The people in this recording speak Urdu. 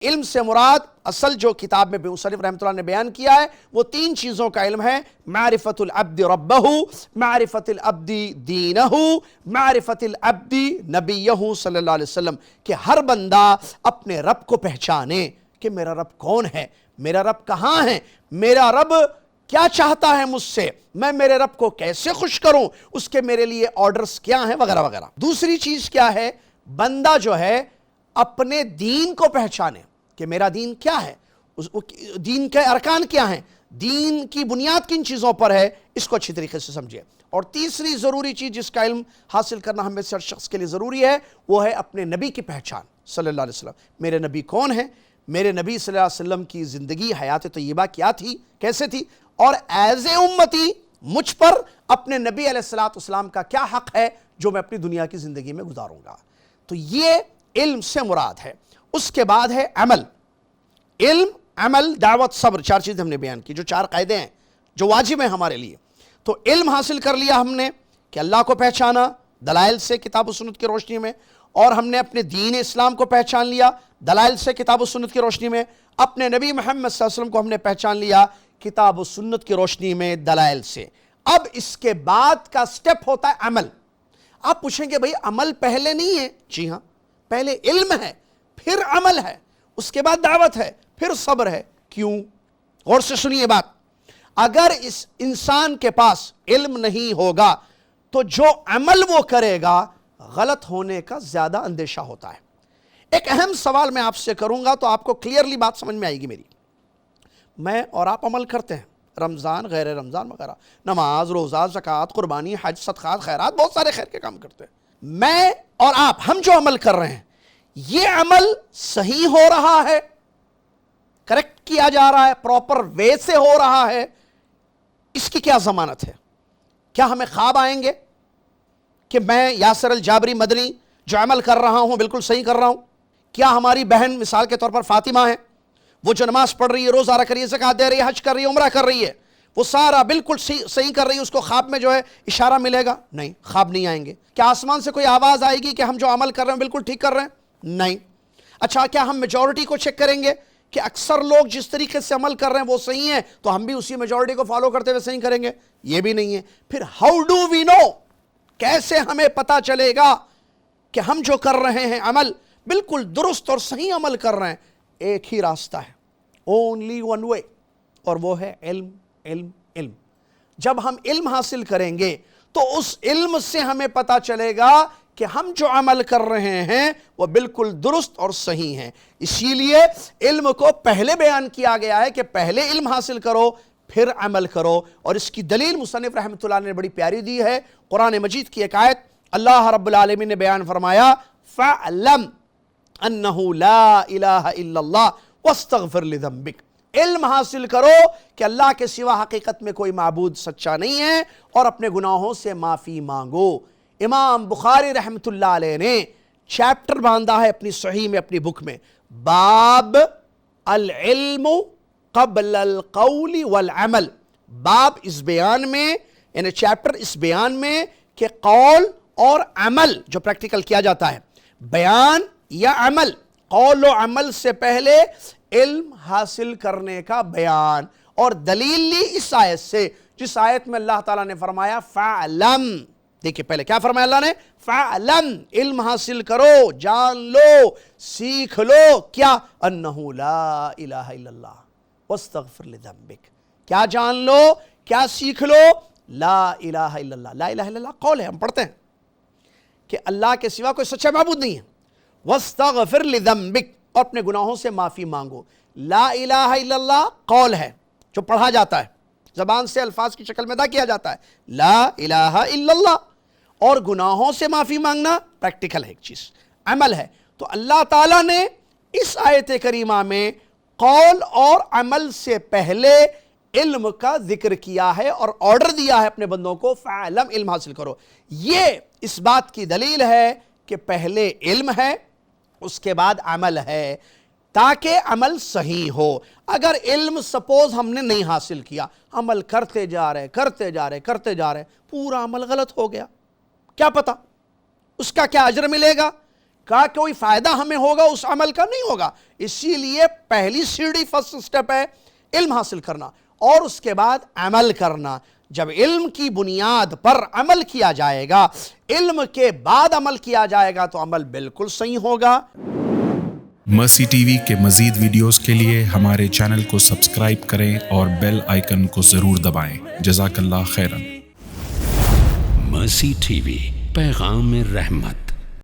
علم سے مراد اصل جو کتاب میں مصنف رحمۃ اللہ نے بیان کیا ہے وہ تین چیزوں کا علم ہے: معرفت العبد ربہ، معرفت العبد دینہ، معرفت العبد نبیہ صلی اللہ علیہ وسلم، کہ ہر بندہ اپنے رب کو پہچانے کہ میرا رب کون ہے، میرا رب کہاں ہے، میرا رب کیا چاہتا ہے مجھ سے، میں میرے رب کو کیسے خوش کروں، اس کے میرے لیے آرڈرز کیا ہیں، وغیرہ وغیرہ۔ دوسری چیز کیا ہے؟ بندہ جو ہے اپنے دین کو پہچانے کہ میرا دین کیا ہے، دین کے ارکان کیا ہیں، دین کی بنیاد کن چیزوں پر ہے، اس کو اچھی طریقے سے سمجھے۔ اور تیسری ضروری چیز جس کا علم حاصل کرنا ہم میں سے ہر شخص کے لیے ضروری ہے وہ ہے اپنے نبی کی پہچان صلی اللہ علیہ وسلم۔ میرے نبی کون ہیں، میرے نبی صلی اللہ علیہ وسلم کی زندگی حیات طیبہ کیا تھی، کیسے تھی، اور ایز اے امتی مجھ پر اپنے نبی علیہ السلام کا کیا حق ہے جو میں اپنی دنیا کی زندگی میں گزاروں گا۔ تو یہ علم سے مراد ہے۔ اس کے بعد ہے عمل۔ علم، عمل، دعوت، صبر، چار چیزیں ہم نے بیان کی، جو چار قاعدے ہیں جو واجب ہیں ہمارے لیے۔ تو علم حاصل کر لیا ہم نے کہ اللہ کو پہچانا دلائل سے کتاب و سنت کی روشنی میں، اور ہم نے اپنے دین اسلام کو پہچان لیا دلائل سے کتاب و سنت کی روشنی میں، اپنے نبی محمد صلی اللہ علیہ وسلم کو ہم نے پہچان لیا کتاب و سنت کی روشنی میں دلائل سے۔ اب اس کے بعد کا سٹیپ ہوتا ہے عمل۔ آپ پوچھیں گے بھئی عمل پہلے نہیں ہے؟ جی ہاں، پہلے علم ہے، پھر عمل ہے، اس کے بعد دعوت ہے، پھر صبر ہے۔ کیوں؟ غور سے سنیے بات۔ اگر اس انسان کے پاس علم نہیں ہوگا تو جو عمل وہ کرے گا غلط ہونے کا زیادہ اندیشہ ہوتا ہے۔ ایک اہم سوال میں آپ سے کروں گا تو آپ کو کلیئرلی بات سمجھ میں آئے گی میری۔ میں اور آپ عمل کرتے ہیں، رمضان، غیر رمضان وغیرہ، نماز، روزہ، زکوٰۃ، قربانی، حج، صدقات، خیرات، بہت سارے خیر کے کام کرتے ہیں۔ میں اور آپ، ہم جو عمل کر رہے ہیں یہ عمل صحیح ہو رہا ہے، کریکٹ کیا جا رہا ہے، پراپر وے سے ہو رہا ہے، اس کی کیا ضمانت ہے؟ کیا ہمیں خواب آئیں گے کہ میں یاسر الجابری مدنی جو عمل کر رہا ہوں بالکل صحیح کر رہا ہوں؟ کیا ہماری بہن مثال کے طور پر فاطمہ ہے، وہ جو نماز پڑھ رہی ہے، روزہ رکھ رہی ہے، زکوٰۃ دے رہی ہے، حج کر رہی ہے، عمرہ کر رہی ہے، وہ سارا بالکل صحیح کر رہی ہے، اس کو خواب میں جو ہے اشارہ ملے گا؟ نہیں، خواب نہیں آئیں گے۔ کیا آسمان سے کوئی آواز آئے گی کہ ہم جو عمل کر رہے ہیں بالکل ٹھیک کر رہے ہیں؟ نہیں۔ اچھا، کیا ہم میجورٹی کو چیک کریں گے کہ اکثر لوگ جس طریقے سے عمل کر رہے ہیں وہ صحیح ہیں تو ہم بھی اسی میجورٹی کو فالو کرتے ہوئے صحیح کریں گے؟ یہ بھی نہیں ہے۔ پھر ہاؤ ڈو وی نو، کیسے ہمیں پتا چلے گا کہ ہم جو کر رہے ہیں عمل بالکل درست اور صحیح عمل کر رہے ہیں؟ ایک ہی راستہ ہے، اونلی ون وے، اور وہ ہے علم، علم، علم۔ جب ہم علم حاصل کریں گے تو اس علم سے ہمیں پتا چلے گا کہ ہم جو عمل کر رہے ہیں وہ بالکل درست اور صحیح ہیں۔ اسی لیے علم کو پہلے بیان کیا گیا ہے کہ پہلے علم حاصل کرو پھر عمل کرو، اور اس کی دلیل مصنف رحمۃ اللہ نے بڑی پیاری دی ہے۔ قرآن مجید کی ایک آیت اللہ رب العالمین نے بیان فرمایا، فَاعْلَمْ أَنَّهُ لَا إِلَهَ إِلَّا اللَّهُ وَاسْتَغْفِرْ لِذَنبِكَ۔ علم حاصل کرو کہ اللہ کے سوا حقیقت میں کوئی معبود سچا نہیں ہے، اور اپنے گناہوں سے معافی مانگو۔ امام بخاری رحمۃ اللہ علیہ نے چیپٹر باندھا ہے اپنی صحیح میں، اپنی بک میں، باب العلم قبل القول والعمل۔ باب اس بیان میں، یعنی چیپٹر اس بیان میں کہ قول اور عمل جو پریکٹیکل کیا جاتا ہے، بیان یا عمل، قول و عمل سے پہلے علم حاصل کرنے کا بیان، اور دلیل لی اس آیت سے جس آیت میں اللہ تعالیٰ نے فرمایا فَاعْلَمْ۔ دیکھیں پہلے کیا فرمایا اللہ نے؟ فَاعْلَمْ، علم حاصل کرو، جان لو، سیکھ لو، کیا؟ أَنَّهُ لَا إِلَهَ إِلَّا اللَّهُ وَاسْتَغْفِرْ لِذَنبِكَ۔ کیا جان لو، کیا سیکھ لو؟ لا الہ الا اللہ۔ لا الہ الا اللہ قول ہے، ہم پڑھتے ہیں کہ اللہ کے سوا کوئی سچا معبود نہیں ہے۔ وَاسْتَغْفِرْ لِذَنبِكَ، اور اپنے گناہوں سے معافی مانگو۔ لا الہ الا اللہ قول ہے جو پڑھا جاتا ہے، زبان سے الفاظ کی شکل میں ادا کیا جاتا ہے، لا الہ الا اللہ، اور گناہوں سے معافی مانگنا پریکٹیکل ہے، ایک چیز عمل ہے۔ تو اللہ تعالیٰ نے اس آیت کریمہ میں قول اور عمل سے پہلے علم کا ذکر کیا ہے اور آرڈر دیا ہے اپنے بندوں کو، فَاعْلَمْ، علم حاصل کرو۔ یہ اس بات کی دلیل ہے کہ پہلے علم ہے، اس کے بعد عمل ہے، تاکہ عمل صحیح ہو۔ اگر علم سپوز ہم نے نہیں حاصل کیا، عمل کرتے جا رہے، پورا عمل غلط ہو گیا، کیا پتا اس کا کیا اجر ملے گا؟ کا کوئی فائدہ ہمیں ہوگا اس عمل کا؟ نہیں ہوگا. اسی لیے پہلی سیڑھی فرسٹ سٹیپ ہے علم حاصل کرنا اور اس کے بعد عمل کرنا. جب علم کی بنیاد پر عمل کیا جائے گا، علم کے بعد عمل کیا جائے گا تو عمل بالکل صحیح ہوگا. مرسی ٹی وی کے مزید ویڈیوز کے لیے ہمارے چینل کو سبسکرائب کریں اور بیل آئیکن کو ضرور دبائیں. جزاک اللہ خیرن. مرسی ٹی وی، پیغام رحمت.